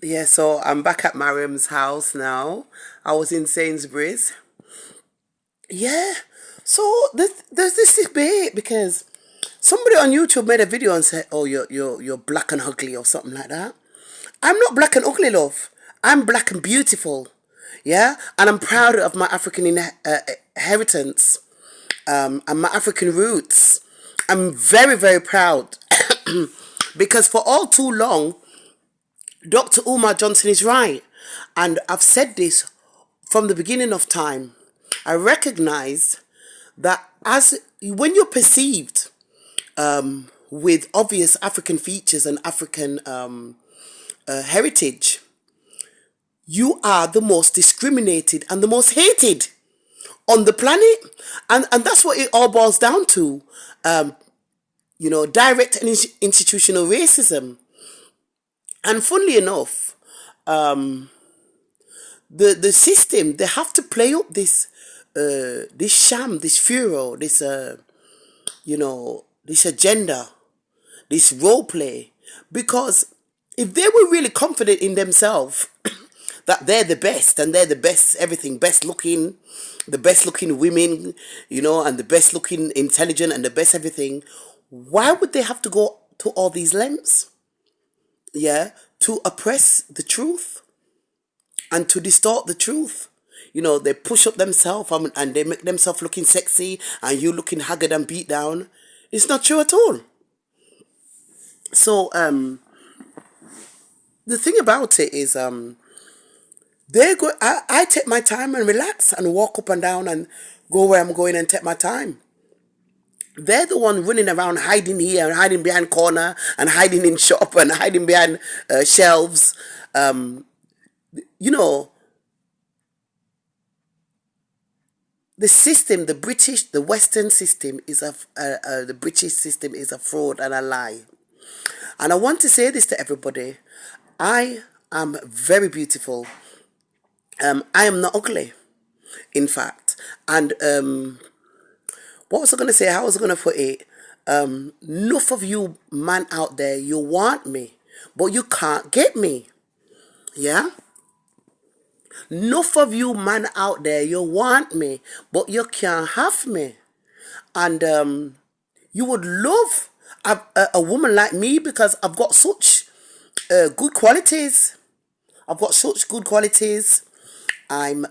Yeah, so I'm back at Mariam's house now. I was in Sainsbury's. Yeah. So there's this debate because somebody on YouTube made a video and said, "Oh, you're black and ugly" or something like that. I'm not black and ugly, love. I'm black and beautiful. Yeah, and I'm proud of my African inheritance and my African roots. I'm very, very proud because for all too long, Dr. Umar Johnson is right. And I've said this from the beginning of time. I recognize that as when you're perceived with obvious African features and African heritage, you are the most discriminated and the most hated on the planet. And that's what it all boils down to. Direct and institutional racism. And funnily enough, the system, they have to play up this sham, this furor, this agenda, this role play, because if they were really confident in themselves that they're the best and they're the best everything, best looking, the best looking women, and the best looking intelligent and the best everything, why would they have to go to all these lengths? Yeah, to oppress the truth and to distort the truth. They push up themselves and they make themselves looking sexy and you looking haggard and beat down. It's not true at all. So the thing about it is they go. I take my time and relax and walk up and down and go where I'm going and take my time. They're the one running around hiding here and hiding behind corner and hiding in shop and hiding behind shelves. You know, the system, the Western system is the British system is a fraud and a lie. And I want to say this to everybody. I am very beautiful. I am not ugly, in fact. And what was I going to say? How was I going to put it? Enough of you man out there, you want me, but you can't get me. Yeah? Enough of you man out there, you want me, but you can't have me. And you would love a woman like me because I've got such good qualities. I've got such good qualities. I'm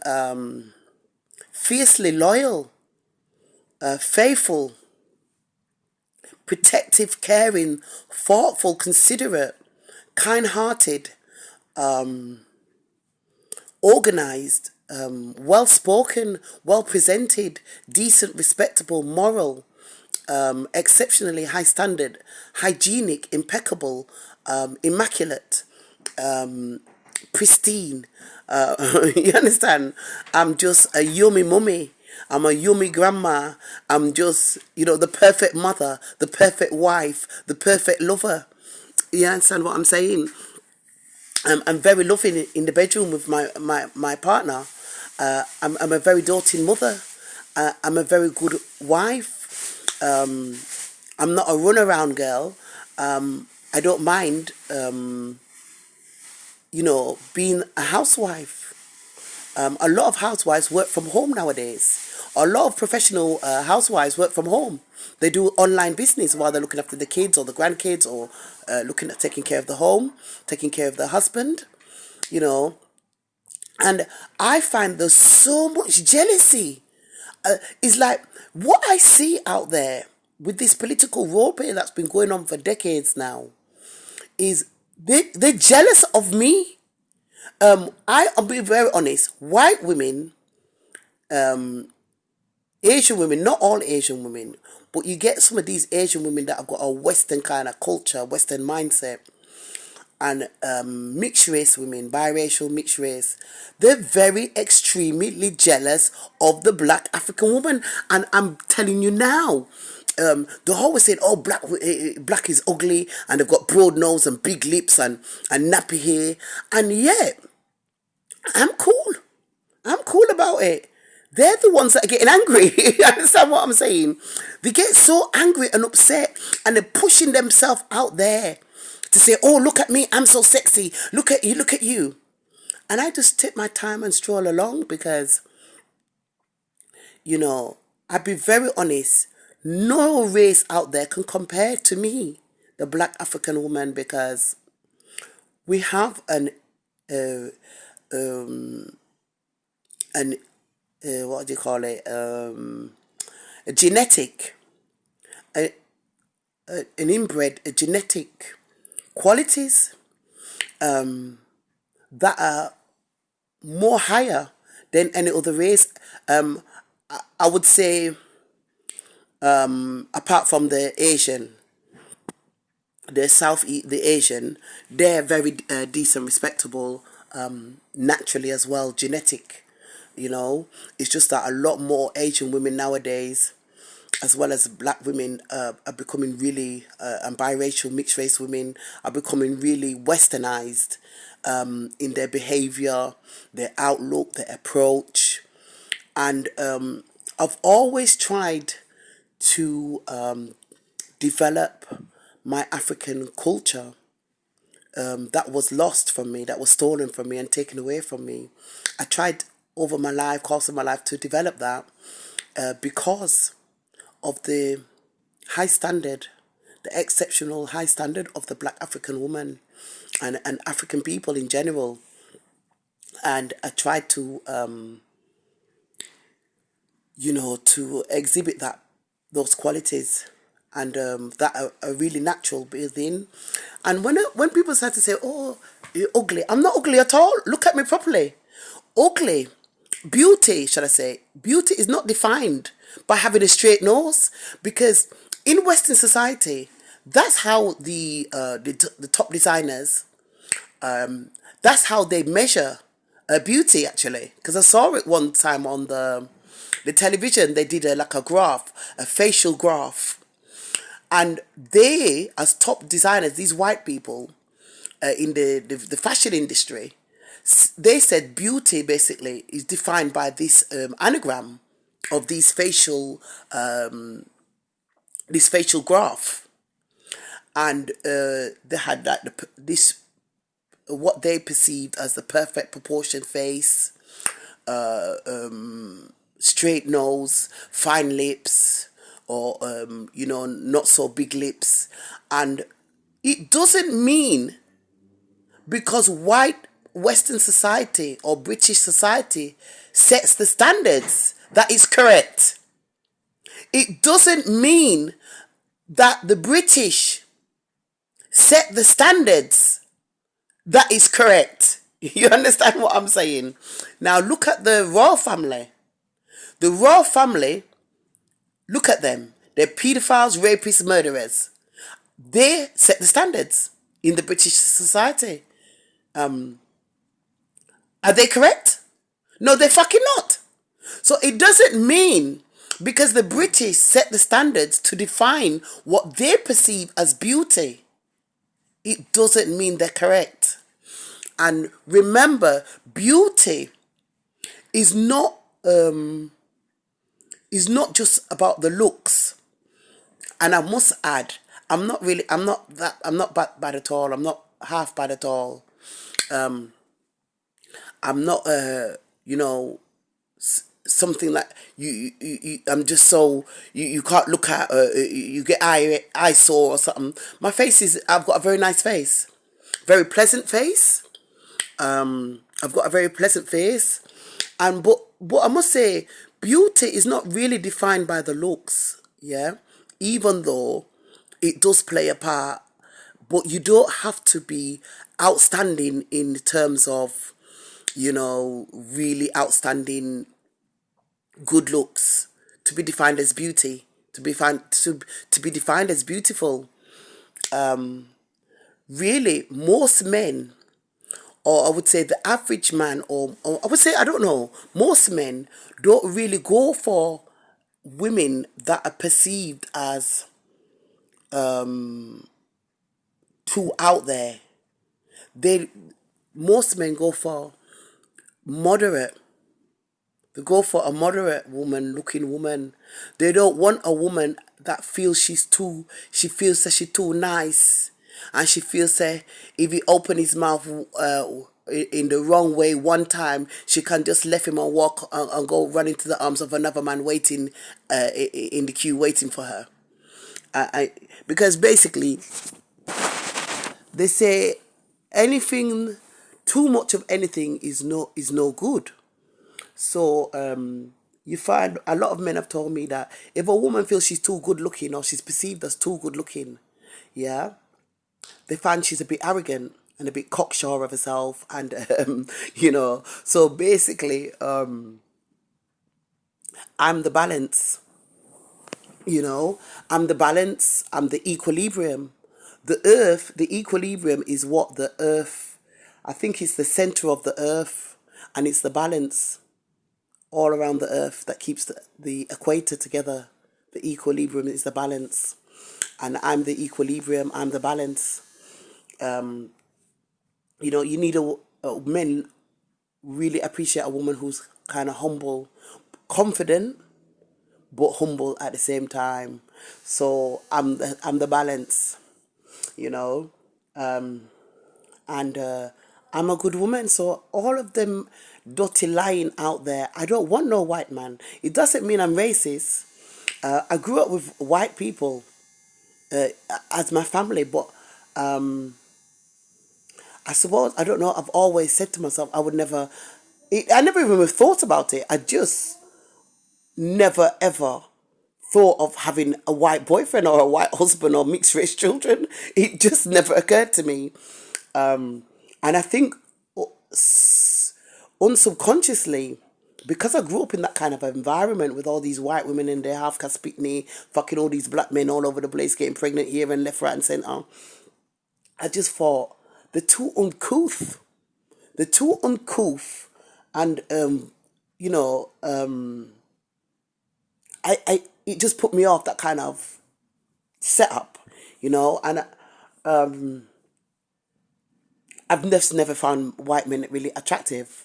fiercely loyal, faithful, protective, caring, thoughtful, considerate, kind-hearted, organized, well-spoken, well-presented, decent, respectable, moral, exceptionally high standard, hygienic, impeccable, immaculate, pristine. You understand? I'm just a yummy mummy. I'm a yummy grandma. I'm just, the perfect mother, the perfect wife, the perfect lover. You understand what I'm saying? I'm very loving in the bedroom with my partner. I'm a very doting mother. I'm a very good wife. I'm not a runaround girl. I don't mind, being a housewife. A lot of housewives work from home nowadays. A lot of professional housewives work from home. They do online business while they're looking after the kids or the grandkids or looking at taking care of the home, taking care of the husband, you know. And I find there's so much jealousy. It's like what I see out there with this political role play that's been going on for decades now is they're jealous of me. I'll be very honest. White women, Asian women, not all Asian women, but you get some of these Asian women that have got a Western kind of culture, Western mindset, and mixed race women, biracial, mixed race. They're very extremely jealous of the black African woman, and I'm telling you now. They're always saying, "Oh, black is ugly," and they've got broad nose and big lips and nappy hair, and yet I'm cool. I'm cool about it. They're the ones that are getting angry. You understand what I'm saying? They get so angry and upset and they're pushing themselves out there to say, oh, look at me, I'm so sexy. Look at you, look at you. And I just take my time and stroll along because, I'll be very honest, no race out there can compare to me, the black African woman, because we have what do you call it, a genetic, an inbred genetic qualities that are more higher than any other race. I would say, apart from the Asian, the Asian, they're very decent, respectable, naturally as well, genetic. It's just that a lot more Asian women nowadays, as well as black women, are becoming really, and biracial, mixed race women are becoming really westernized in their behavior, their outlook, their approach. And I've always tried to develop my African culture that was lost from me, that was stolen from me and taken away from me. I tried over my life, course of my life, to develop that because of the high standard, the exceptional high standard of the black African woman and African people in general. And I tried to, to exhibit those qualities and that are really natural within. And when people start to say, oh, you're ugly, I'm not ugly at all. Look at me properly. Ugly. Beauty, should I say, beauty is not defined by having a straight nose, because in Western society, that's how the top designers, that's how they measure beauty, actually. Because I saw it one time on the television. They did like a graph, a facial graph, and they, as top designers, these white people in the fashion industry, they said beauty basically is defined by this anagram of these facial graph. And they had this what they perceived as the perfect proportioned face, straight nose, fine lips, or not so big lips. And it doesn't mean because white Western society or British society sets the standards that is correct. It doesn't mean that the British set the standards that is correct. You understand what I'm saying? Now look at the royal family. The royal family, look at them. They're pedophiles, rapists, murderers. They set the standards in the British society. Are they correct? No, they're fucking not. So it doesn't mean because the British set the standards to define what they perceive as beauty, it doesn't mean they're correct. And remember, beauty is not just about the looks. And I must add, I'm not bad at all. I'm not half bad at all. I'm not, something like you I'm just so you can't look at, you get eyesore or something. My face is, I've got a very nice face, very pleasant face. I've got a very pleasant face, and but I must say, beauty is not really defined by the looks, yeah, even though it does play a part. But you don't have to be outstanding in terms of, really outstanding good looks to be defined as beauty, to be defined as beautiful. Really, most men, or I would say the average man, or I would say, I don't know, most men don't really go for women that are perceived as too out there. Most men go for moderate. They go for a moderate looking woman. They don't want a woman that feels she feels that she's too nice. and she feels say if he open his mouth in the wrong way one time, she can just let him and walk and go run into the arms of another man waiting in the queue waiting for her. Because basically they say anything, too much of anything is no good. So you find a lot of men have told me that if a woman feels she's too good looking or she's perceived as too good looking, yeah, they find she's a bit arrogant and a bit cocksure of herself, and so basically, I'm the balance. I'm the balance. I'm the equilibrium. The earth, the equilibrium is what the earth. I think it's the center of the earth, and it's the balance all around the earth that keeps the equator together. The equilibrium is the balance, and I'm the equilibrium. I'm the balance. You need men really appreciate a woman who's kind of humble, confident, but humble at the same time. So I'm the balance, you know, and I'm a good woman. So all of them dirty lying out there. I don't want no white man. It doesn't mean I'm racist. I grew up with white people as my family, but I suppose I don't know. I've always said to myself I would never. I never even thought about it. I just never ever thought of having a white boyfriend or a white husband or mixed race children. It just never occurred to me. And I think unsubconsciously, because I grew up in that kind of environment with all these white women in their half caste picnic, fucking all these black men all over the place, getting pregnant here and left, right, and centre, I just thought they're too uncouth. They're too uncouth, and I it just put me off that kind of setup, and I've just never found white men really attractive.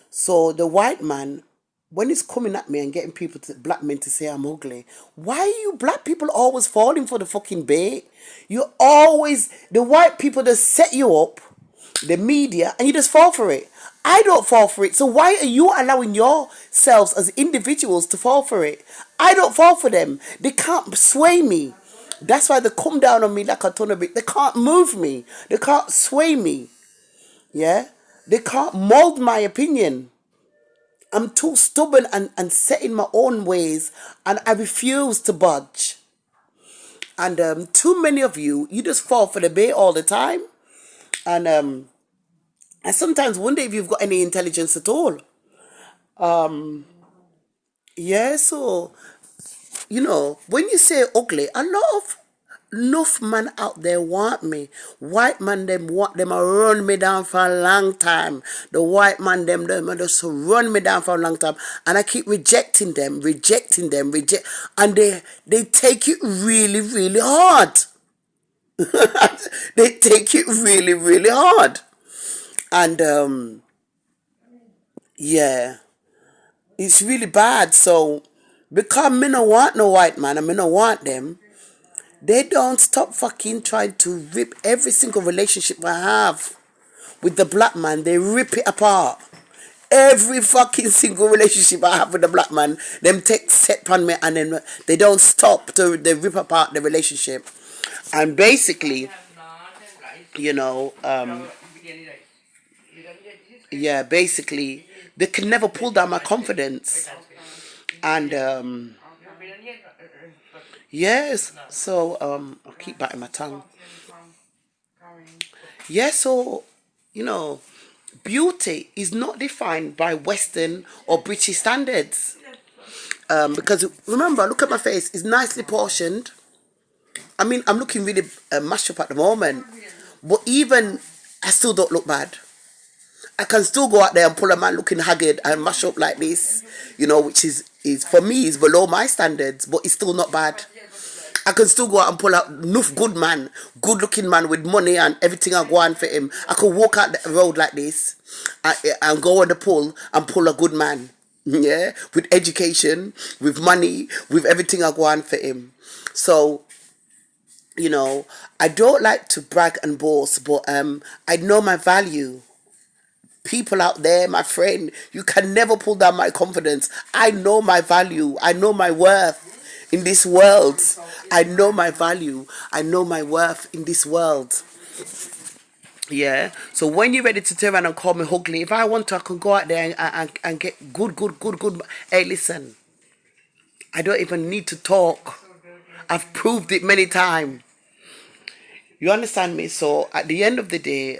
So the white man, when he's coming at me and getting black men to say I'm ugly, why are you black people always falling for the fucking bait? The white people that set you up, the media, and you just fall for it. I don't fall for it. So why are you allowing yourselves as individuals to fall for it? I don't fall for them. They can't sway me. That's why they come down on me like a ton of it. They can't move me. They can't sway me. Yeah? They can't mold my opinion. I'm too stubborn and set in my own ways, and I refuse to budge. And too many of you just fall for the bait all the time. And I sometimes wonder if you've got any intelligence at all. Yeah, so when you say ugly, a lot of enough man out there want me. White man them want them a run me down for a long time. The white man them a just run me down for a long time, and I keep rejecting them, and they take it really, really hard. They take it really, really hard, and yeah, it's really bad. So because me no want no white man and me no want them, they don't stop fucking trying to rip every single relationship I have with the black man. They rip it apart. Every fucking single relationship I have with the black man, them take set on me, and then they don't stop they rip apart the relationship. And basically, you know, yeah, basically, they can never pull down my confidence. And yes, so I'll keep biting my tongue. Yeah, so beauty is not defined by Western or British standards. Because remember, look at my face; it's nicely portioned. I mean, I'm looking really mashed up at the moment, but even I still don't look bad. I can still go out there and pull a man looking haggard and mash up like this, which is for me is below my standards, but it's still not bad. I can still go out and pull out enough good looking man with money and everything I go on for him. I could walk out the road like this and go on the pull and pull a good man. Yeah, with education, with money, with everything I go on for him. So You know, I don't like to brag and boast, but I know my value. People out there, my friend, you can never pull down my confidence. I know my value. I know my worth in this world. I know my value. I know my worth in this world. Yeah. So when you're ready to turn around and call me ugly, if I want to, I can go out there and get good. Hey, listen, I don't even need to talk. I've proved it many times. You understand me? So at the end of the day,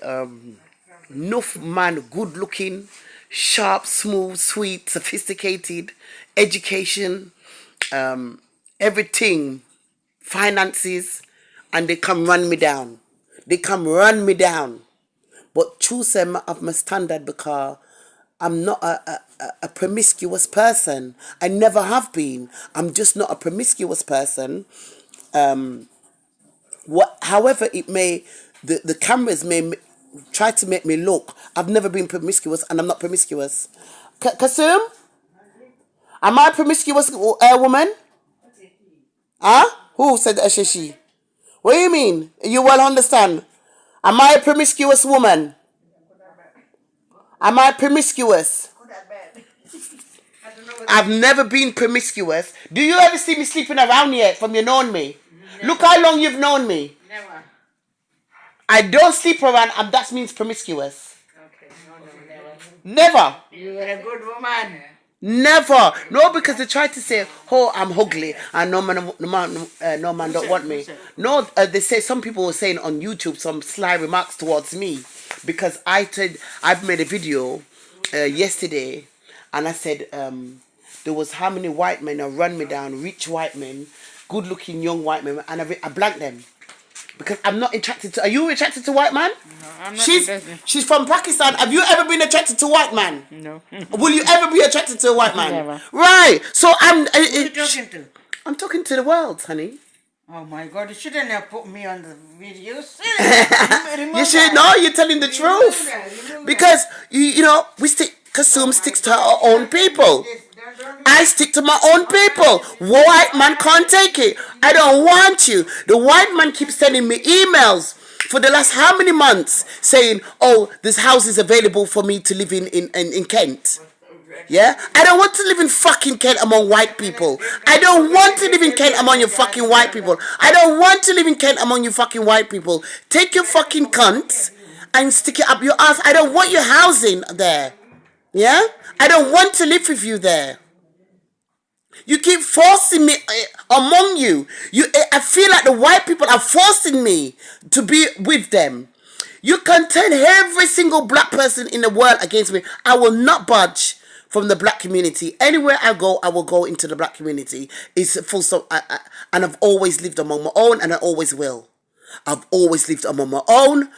enough man, good looking, sharp, smooth, sweet, sophisticated, education, everything, finances, and they come run me down. They come run me down. But choose them of my standard because I'm not a promiscuous person. I never have been. I'm just not a promiscuous person. However it may, the cameras may try to make me look. I've never been promiscuous and I'm not promiscuous. Kasum? Am I a promiscuous woman? Huh? Who said she? What do you mean? You well understand? Am I a promiscuous woman? Am I promiscuous? I've never been promiscuous. Do you ever see me sleeping around yet from you knowing me? Never. Look how long you've known me. Never. I don't sleep around and that means promiscuous. Okay. No, never. You're a good woman. Never. No, because they try to say, oh, I'm ugly and no man don't want me. No, they say, some people were saying on YouTube some sly remarks towards me because I've made a video yesterday and I said there was how many white men have run me down, rich white men, good looking young white men, and I blanked them. Because I'm not attracted to... Are you attracted to white man? No, I'm not. She's from Pakistan. Have you ever been attracted to white man? No. Will you ever be attracted to a white man? Never. Right. So I'm... Who are you talking to? I'm talking to the world, honey. Oh my God, you shouldn't have put me on the video. You should know you're telling the truth. Because, you know, Kasum sticks to her own people. I stick to my own people. White man can't take it. I don't want you. The white man keeps sending me emails for the last how many months saying, oh, this house is available for me to live in Kent. Yeah? I don't want to live in fucking Kent among white people. I don't want to live in Kent among you fucking white people. I don't want to live in Kent among you fucking white people. Take your fucking cunts and stick it up your ass. I don't want your housing there. Yeah? I don't want to live with you there. You keep forcing me among you. I feel like the white people are forcing me to be with them. You can turn every single black person in the world against me. I will not budge from the black community. Anywhere I go, I will go into the black community. It's full stop. And I've always lived among my own, and I always will. I've always lived among my own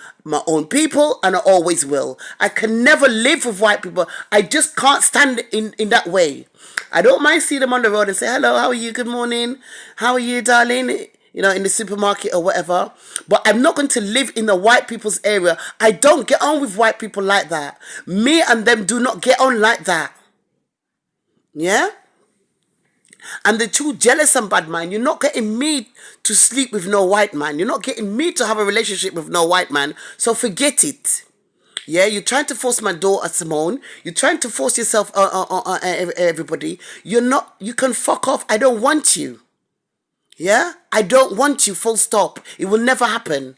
people, and I always will. I can never live with white people. I just can't stand in that way. I don't mind seeing them on the road and say, hello, how are you? Good morning. How are you, darling? You know, in the supermarket or whatever. But I'm not going to live in the white people's area. I don't get on with white people like that. Me and them do not get on like that. Yeah? And the too jealous and bad man. You're not getting me to sleep with no white man. You're not getting me to have a relationship with no white man. So forget it. Yeah, you're trying to force my daughter Simone. You're trying to force yourself on everybody. You can fuck off. I don't want you. Yeah? I don't want you, full stop. It will never happen.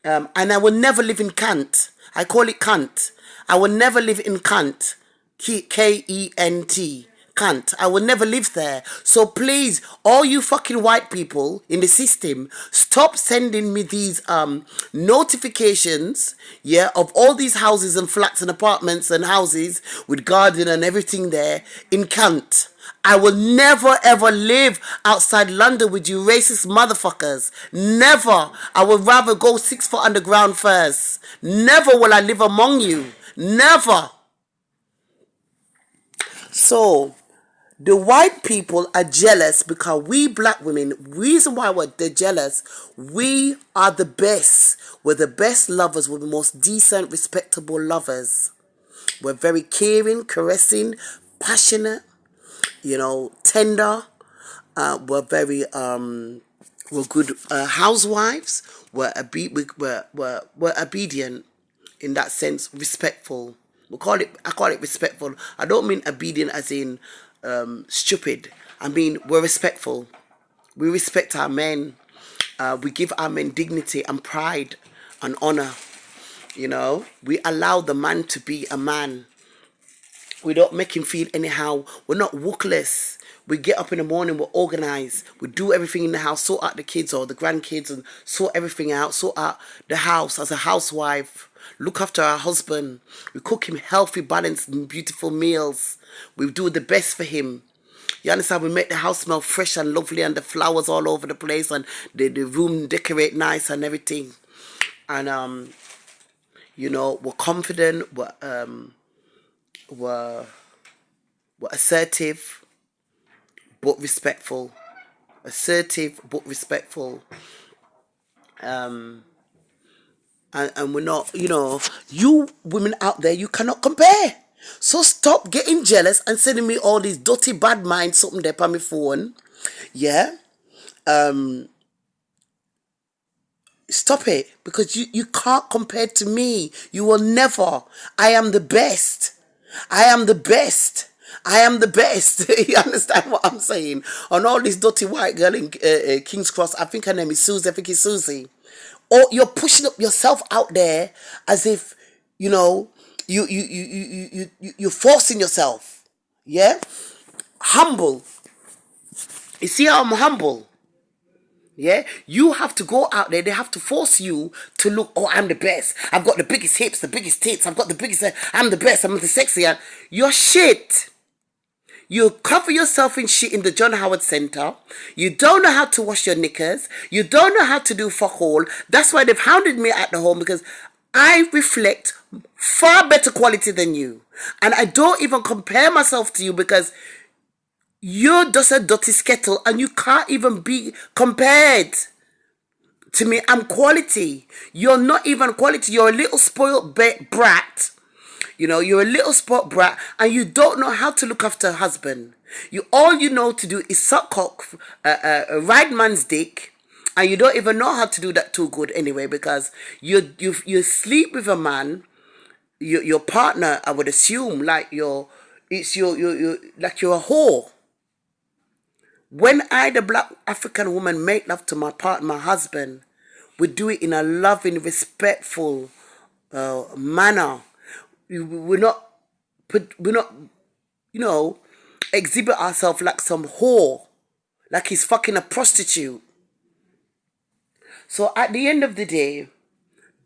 And I will never live in Kant. I call it Kant. I will never live in Kant. Kent. Can't. I will never live there. So please, all you fucking white people in the system, stop sending me these notifications, yeah, of all these houses and flats and apartments and houses with garden and everything there in Kent. I will never ever live outside London with you racist motherfuckers. Never. I would rather go 6 foot underground first. Never will I live among you. Never. So, the white people are jealous because we black women, reason why they're jealous, we are the best. We're the best lovers. We're the most decent, respectable lovers. We're very caring, caressing, passionate, you know, tender. We're very We're good housewives. We're obedient in that sense, respectful. I call it respectful. I don't mean obedient as in stupid. I mean we're respectful. We respect our men. We give our men dignity and pride and honor. You know, we allow the man to be a man. We don't make him feel anyhow. We're not workless. We get up in the morning, we're organized. We do everything in the house, sort out the kids or the grandkids and sort everything out, sort out the house as a housewife. Look after our husband. We cook him healthy, balanced, and beautiful meals. We do the best for him. You understand? We make the house smell fresh and lovely and the flowers all over the place and the room decorate nice and everything. And, you know, we're confident, we're assertive but respectful. Assertive but respectful. And we're not, you know, you women out there, you cannot compare. So stop getting jealous and sending me all these dirty bad minds something there on my phone. Yeah. Stop it, because you can't compare to me. You will never. I am the best. I am the best. I am the best. You understand what I'm saying? On all this dirty white girl in King's Cross, I think her name is Susie. I think it's Susie. Or you're pushing up yourself out there as if, you know, you're forcing yourself. Yeah? Humble. You see how I'm humble? Yeah, you have to go out there. They have to force you to look. Oh, I'm the best. I've got the biggest hips, the biggest tits. I've got the biggest. I'm the best. I'm the sexy. You're shit. You cover yourself in shit in the John Howard Center. You don't know how to wash your knickers. You don't know how to do fuck all. That's why they've hounded me at the home, because I reflect far better quality than you, and I don't even compare myself to you, because you're just a dirty skettle and you can't even be compared to me. I'm quality. You're not even quality. You're a little spoiled brat. You know, you're a little spoiled brat and you don't know how to look after a husband. All you know to do is suck cock, ride man's dick, and you don't even know how to do that too good anyway, because you sleep with a man, your partner, I would assume, like you're a whore. When I, the black African woman, make love to my partner, my husband, we do it in a loving, respectful manner. We're not, you know, exhibit ourselves like some whore, like he's fucking a prostitute. So at the end of the day,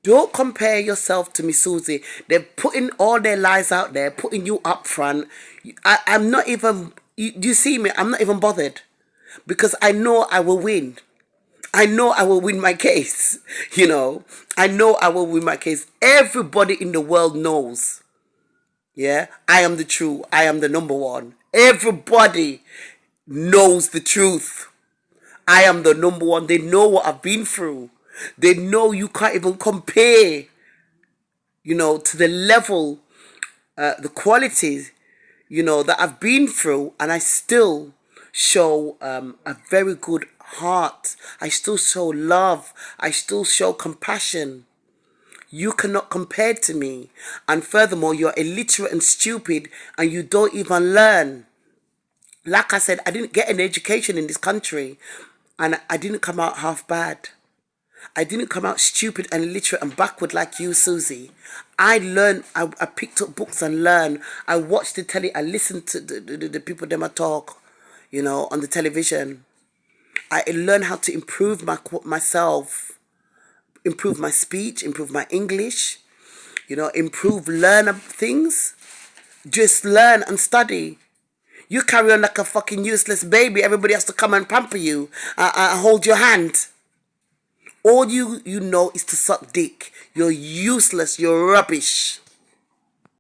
don't compare yourself to Miss Susie. They're putting all their lies out there, putting you up front. I'm not even, you see me, I'm not even bothered. Because I know I will win. I know I will win my case. You know, I know I will win my case. Everybody in the world knows. Yeah, I am the true. I am the number one. Everybody knows the truth. I am the number one. They know what I've been through. They know you can't even compare, you know, to the level, the qualities, you know, that I've been through, and I still show a very good heart. I still show love. I still show compassion. You cannot compare to me. And furthermore, you're illiterate and stupid and you don't even learn. Like I said, I didn't get an education in this country and I didn't come out half bad. I didn't come out stupid and illiterate and backward like you, Susie. I learned, I picked up books and learned. I watched the telly, I listened to the people them talk, you know, on the television. I learned how to improve myself, improve my speech, improve my English, you know, learn things. Just learn and study. You carry on like a fucking useless baby. Everybody has to come and pamper you and hold your hand. All you know is to suck dick. You're useless. You're rubbish.